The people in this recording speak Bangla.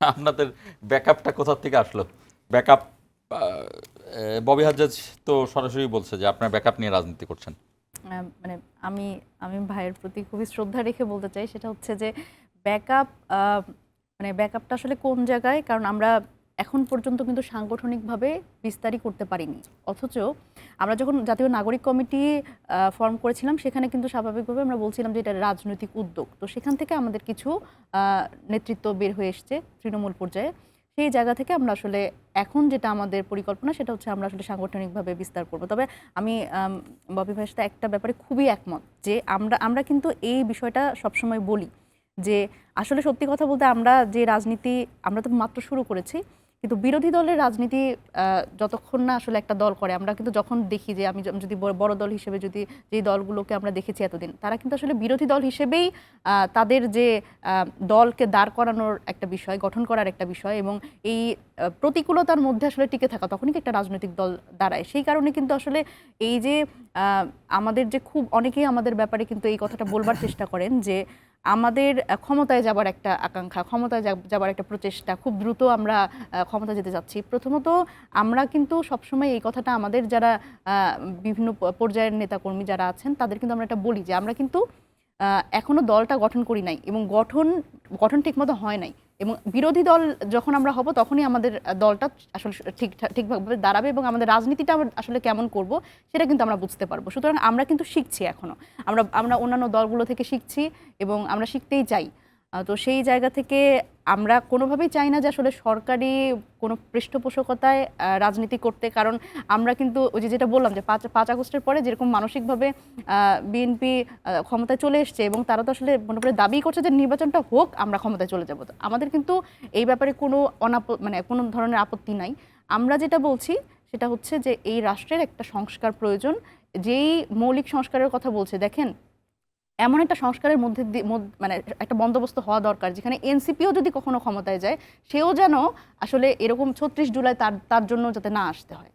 আপনাদের ব্যাকআপটা কোথা থেকে আসলো? ব্যাকআপ ববি হাজ্জাজ তো সরাসরি বলছে যে আপনার ব্যাকআপ নিয়ে রাজনীতি করছেন। মানে আমি আমি ভাইয়ের প্রতি খুবই শ্রদ্ধা রেখে বলতে চাই, সেটা হচ্ছে যে ব্যাকআপ মানে ব্যাকআপটা আসলে কোন জায়গায়, কারণ আমরা এখন পর্যন্ত কিন্তু সাংগঠনিকভাবে বিস্তারই করতে পারিনি। অথচ আমরা যখন জাতীয় নাগরিক কমিটি ফর্ম করেছিলাম, সেখানে কিন্তু স্বাভাবিকভাবে আমরা বলছিলাম যে এটা রাজনৈতিক উদ্যোগ। তো সেখান থেকে আমাদের কিছু নেতৃত্ব বের হয়ে এসছে তৃণমূল পর্যায়ে। সেই জায়গা থেকে আমরা আসলে এখন যেটা আমাদের পরিকল্পনা, সেটা হচ্ছে আমরা আসলে সাংগঠনিকভাবে বিস্তার করব। তবে আমি ববি ভাইয়ের সাথে একটা ব্যাপারে খুবই একমত যে আমরা কিন্তু এই বিষয়টা সবসময় বলি যে আসলে সত্যি কথা বলতে আমরা যে রাজনীতি, আমরা তো মাত্র শুরু করেছি, কিন্তু বিরোধী দলের রাজনীতি যতক্ষণ না আসলে একটা দল করে, আমরা কিন্তু যখন দেখি যে আমি যদি বড় দল হিসেবে যদি যেই দলগুলোকে আমরা দেখেছি এতদিন, তারা কিন্তু আসলে বিরোধী দল হিসেবেই তাদের যে দলকে দাঁড় করানোর একটা বিষয়, গঠন করার একটা বিষয়, এবং এই প্রতিকূলতার মধ্যে আসলে টিকে থাকা, তখনই একটা রাজনৈতিক দল দাঁড়ায়। সেই কারণে কিন্তু আসলে এই যে আমাদের যে খুব অনেকেই আমাদের ব্যাপারে কিন্তু এই কথাটা বলবার চেষ্টা করেন যে আমাদের ক্ষমতায় যাবার একটা আকাঙ্ক্ষা, ক্ষমতায় যাবার একটা প্রচেষ্টা, খুব দ্রুত আমরা ক্ষমতা যেতে যাচ্ছি। প্রথমত আমরা কিন্তু সবসময় এই কথাটা আমাদের যারা বিভিন্ন পর্যায়ের নেতাকর্মী যারা আছেন, তাদের কিন্তু আমরা এটা বলি যে আমরা কিন্তু এখনো দলটা গঠন করি নাই, এবং গঠন ঠিকমতো হয় নাই, এবং বিরোধী দল যখন আমরা হব তখনই আমাদের দলটা আসলে ঠিকভাবে দাঁড়াবে, এবং আমাদের রাজনীতিটা আসলে কেমন করব সেটা কিন্তু আমরা বুঝতে পারবো। সুতরাং আমরা কিন্তু শিখছি এখনো, আমরা অন্যান্য দলগুলো থেকে শিখছি এবং আমরা শিখতেই চাই। তো সেই জায়গা থেকে আমরা কোনোভাবেই চাই না যে আসলে সরকারি কোনো পৃষ্ঠপোষকতায় রাজনীতি করতে, কারণ আমরা কিন্তু ওই যেটা বললাম যে 5 আগস্টের পরে যেরকম মানসিকভাবে বিএনপি ক্ষমতায় চলে এসছে, এবং তারা তো আসলে মনে করে দাবি করছে যে নির্বাচনটা হোক, আমরা ক্ষমতায় চলে যাব। আমাদের কিন্তু এই ব্যাপারে কোনো মানে কোনো ধরনের আপত্তি নাই। আমরা যেটা বলছি সেটা হচ্ছে যে এই রাষ্ট্রের একটা সংস্কার প্রয়োজন। যেই মৌলিক সংস্কারের কথা বলছে, দেখেন এমন একটা সংস্কারের মধ্যে মানে একটা বন্দোবস্ত হওয়া দরকার যেখানে এনসিপিও যদি কখনো ক্ষমতায় যায়, সেও যেন আসলে এরকম 36 জুলাই তার জন্য যাতে না আসতে হয়।